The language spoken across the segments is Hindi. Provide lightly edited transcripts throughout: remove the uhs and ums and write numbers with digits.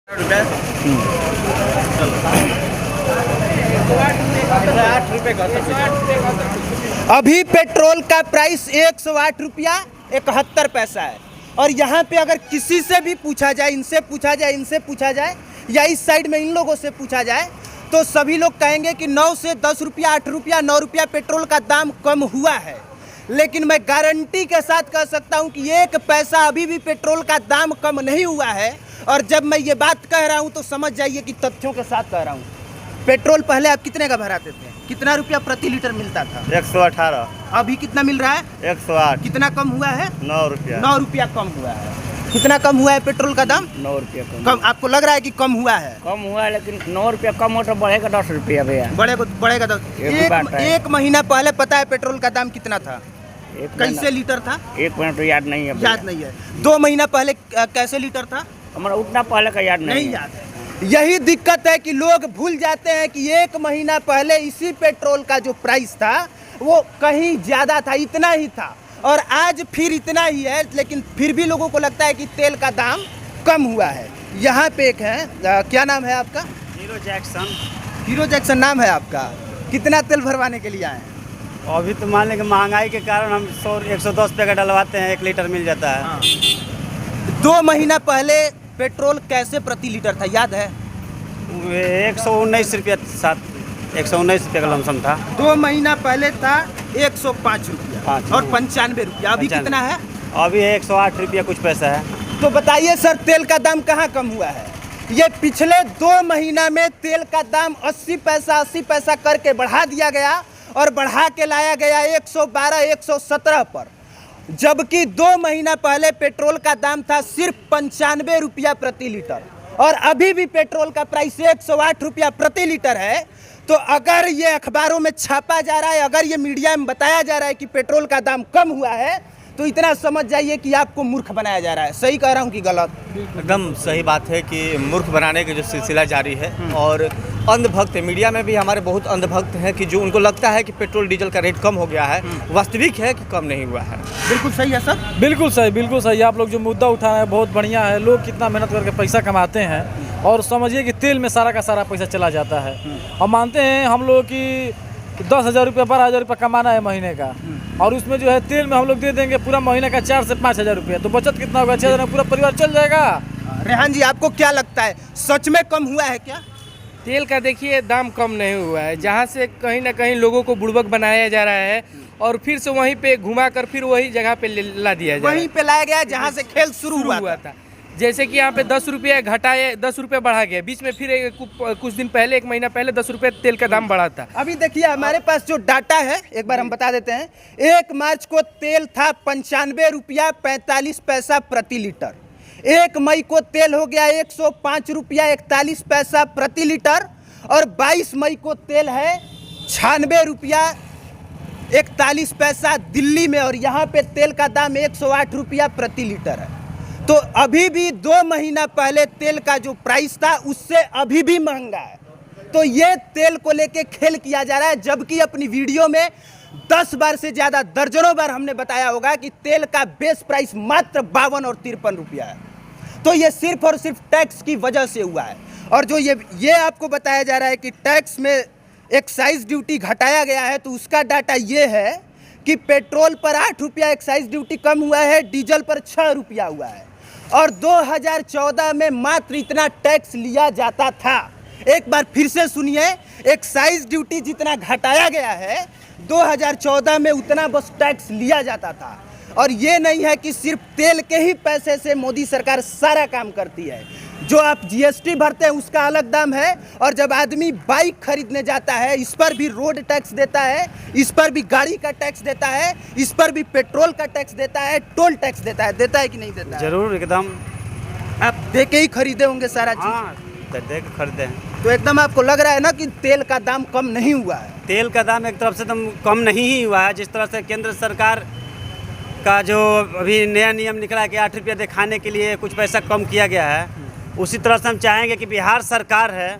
अभी पेट्रोल का प्राइस 108 रुपया 71 पैसा है। और यहाँ पे अगर किसी से भी पूछा जाए, इनसे पूछा जाए, इनसे पूछा जाए, या इस साइड में इन लोगों से पूछा जाए, तो सभी लोग कहेंगे कि 9 से 10 रुपया, 8 रुपया, 9 रुपया पेट्रोल का दाम कम हुआ है। लेकिन मैं गारंटी के साथ कह सकता हूँ कि 1 पैसा अभी भी पेट्रोल का दाम कम नहीं हुआ है। और जब मैं ये बात कह रहा हूँ तो समझ जाइए कि तथ्यों के साथ कह रहा हूँ। पेट्रोल पहले आप कितने का भराते थे? कितना रुपया प्रति लीटर मिलता था? 118। अभी कितना मिल रहा है? 108। कितना कम हुआ है? 9 रुपया। 9 रुपया कम हुआ है। कितना कम हुआ है पेट्रोल का दाम? 9 रुपया कम। आपको लग रहा है कि कम हुआ है? कम हुआ है, लेकिन 9 रुपया कम हो तो बढ़ेगा 10 रुपया भैया। बढ़ेगा 10। एक महीना पहले पता है पेट्रोल का दाम कितना था? कैसे लीटर था? 1 महीना तो याद नहीं है। याद नहीं है। 2 महीना पहले कैसे लीटर था? हमारा उतना पहले का याद नहीं याद है। यही दिक्कत है कि लोग भूल जाते हैं कि 1 महीना पहले इसी पेट्रोल का जो प्राइस था वो कहीं ज्यादा था, इतना ही था, और आज फिर इतना ही है। लेकिन फिर भी लोगों को लगता है कि तेल का दाम कम हुआ है। यहाँ पे एक है, क्या नाम है आपका? Hero Jackson. हीरो जैक्सन नाम है आपका। कितना तेल भरवाने के लिए आए? अभी तो मान लें कि महंगाई के कारण हम 110 रुपये का डलवाते हैं, 1 लीटर मिल जाता है। हाँ। 2 महीना पहले पेट्रोल कैसे प्रति लीटर था, याद है? 119 रुपया 119 रुपये का लमसम था। 2 महीना पहले था 105 रुपया और 95 रुपया। अभी कितना है? अभी 108 रुपया कुछ पैसा है। तो बताइए सर, तेल का दाम कहाँ कम हुआ है? ये पिछले 2 महीना में तेल का दाम 80 पैसा करके बढ़ा दिया गया, और बढ़ा के लाया गया 112, 117 पर। जबकि 2 महीना पहले पेट्रोल का दाम था सिर्फ 95 रुपया प्रति लीटर, और अभी भी पेट्रोल का प्राइस 108 रुपया प्रति लीटर है। तो अगर ये अखबारों में छापा जा रहा है, अगर ये मीडिया में बताया जा रहा है कि पेट्रोल का दाम कम हुआ है, तो इतना समझ जाइए कि आपको मूर्ख बनाया जा रहा है। सही कह रहा हूँ कि गलत? एकदम सही बात है कि मूर्ख बनाने की जो सिलसिला जारी है। और अंधभक्त मीडिया में भी हमारे बहुत अंधभक्त हैं कि जो उनको लगता है कि पेट्रोल डीजल का रेट कम हो गया है। वास्तविक है कि कम नहीं हुआ है। बिल्कुल सही है सर। बिल्कुल सही। आप लोग जो मुद्दा उठा रहे हैं बहुत बढ़िया है। लोग कितना मेहनत करके पैसा कमाते हैं, और समझिए कि तेल में सारा का सारा पैसा चला जाता है। हम मानते हैं हम लोग की 10,000 रुपया 12,000 रुपया कमाना है महीने का, और उसमें जो है तेल में हम लोग दे देंगे पूरा महीने का 4 से 5,000 रुपया, तो बचत कितना होगा? 6,000 में पूरा परिवार चल जाएगा। रेहान जी, आपको क्या लगता है, सच में कम हुआ है क्या? तेल का देखिए दाम कम नहीं हुआ है। जहाँ से कहीं ना कहीं लोगों को बुड़बक बनाया जा रहा है, और फिर से वहीं पे घुमा कर फिर वही जगह पे ला दिया जा रहा है। वहीं पे लाया गया जहाँ से खेल शुरू हुआ था। जैसे कि यहाँ पे 10 रुपये घटाए, 10 रुपये बढ़ा गया। बीच में फिर कुछ दिन पहले, 1 महीना पहले 10 रुपये तेल का दाम बढ़ा था। अभी देखिए हमारे पास जो डाटा है, एक बार हम बता देते हैं। 1 मार्च को तेल था 95 रुपया 45 पैसा प्रति लीटर। 1 मई को तेल हो गया 105 रुपया 41 पैसा प्रति लीटर, और 22 मई को तेल है 96 रुपया 41 पैसा दिल्ली में, और यहाँ पे तेल का दाम 108 रुपया प्रति लीटर है। तो अभी भी 2 महीना पहले तेल का जो प्राइस था उससे अभी भी महंगा है। तो ये तेल को लेके खेल किया जा रहा है, जबकि अपनी वीडियो में 10 बार से ज़्यादा, दर्जनों बार हमने बताया होगा कि तेल का बेस प्राइस मात्र 52 और 53 रुपया है। तो ये सिर्फ और सिर्फ टैक्स की वजह से हुआ है। और जो ये आपको बताया जा रहा है कि टैक्स में एक्साइज ड्यूटी घटाया गया है, तो उसका डाटा ये है कि पेट्रोल पर 8 रुपया एक्साइज ड्यूटी कम हुआ है, डीजल पर 6 रुपया हुआ है, और 2014 में मात्र इतना टैक्स लिया जाता था। एक बार फिर से सुनिए, एक्साइज ड्यूटी जितना घटाया गया है 2014 में उतना बस टैक्स लिया जाता था। और ये नहीं है कि सिर्फ तेल के ही पैसे से मोदी सरकार सारा काम करती है। जो आप जीएसटी भरते हैं उसका अलग दाम है, और जब आदमी बाइक खरीदने जाता है इस पर भी रोड टैक्स देता है, इस पर भी गाड़ी का टैक्स देता है, इस पर भी पेट्रोल का टैक्स देता है, टोल टैक्स देता है कि नहीं देता है? जरूर, एकदम। आप दे के ही खरीदे होंगे सारा चीज। हाँ, दे के खरीदे हैं। तो एकदम आपको लग रहा है ना कि तेल का दाम कम नहीं हुआ है? तेल का दाम एक तरफ से एकदम कम नहीं ही हुआ है। जिस तरह से केंद्र सरकार का जो अभी नया नियम निकला है कि 8 रुपया दिखाने के लिए कुछ पैसा कम किया गया है, उसी तरह से हम चाहेंगे कि बिहार सरकार है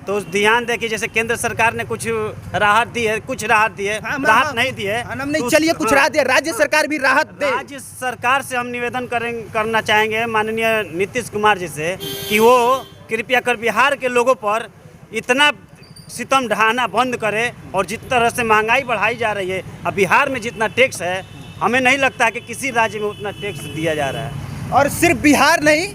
तो ध्यान दे कि जैसे केंद्र सरकार ने कुछ राहत दी है, कुछ राहत दी है, राहत नहीं दी है, हम नहीं, चलिए कुछ राहत दे, राज्य सरकार भी राहत दे। राज्य सरकार से हम निवेदन करना चाहेंगे माननीय नीतीश कुमार जी से कि वो कृपया कर बिहार के लोगों पर इतना सितम ढाना बंद करे, और जिस तरह से महंगाई बढ़ाई जा रही है, अब बिहार में जितना टैक्स है हमें नहीं लगता कि किसी राज्य में उतना टैक्स दिया जा रहा है। और सिर्फ बिहार नहीं,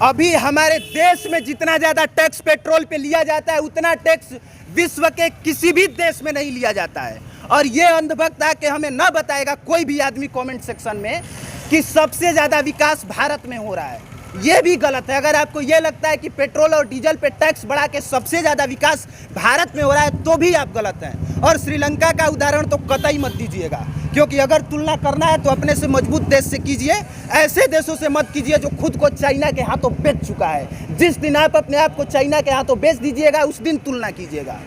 अभी हमारे देश में जितना ज़्यादा टैक्स पेट्रोल पे लिया जाता है उतना टैक्स विश्व के किसी भी देश में नहीं लिया जाता है। और ये अंधभक्त आके हमें न बताएगा कोई भी आदमी कमेंट सेक्शन में कि सबसे ज़्यादा विकास भारत में हो रहा है, ये भी गलत है। अगर आपको ये लगता है कि पेट्रोल और डीजल पे टैक्स बढ़ा के सबसे ज़्यादा विकास भारत में हो रहा है तो भी आप गलत हैं। और श्रीलंका का उदाहरण तो कतई मत दीजिएगा, क्योंकि अगर तुलना करना है तो अपने से मजबूत देश से कीजिए, ऐसे देशों से मत कीजिए जो खुद को चाइना के हाथों बेच चुका है। जिस दिन आप अपने आप को चाइना के हाथों बेच दीजिएगा उस दिन तुलना कीजिएगा।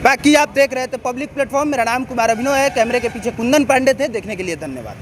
बाकी आप देख रहे थे पब्लिक प्लेटफॉर्म। मेरा नाम कुमार अभिनव है, कैमरे के पीछे कुंदन पांडे थे। देखने के लिए धन्यवाद।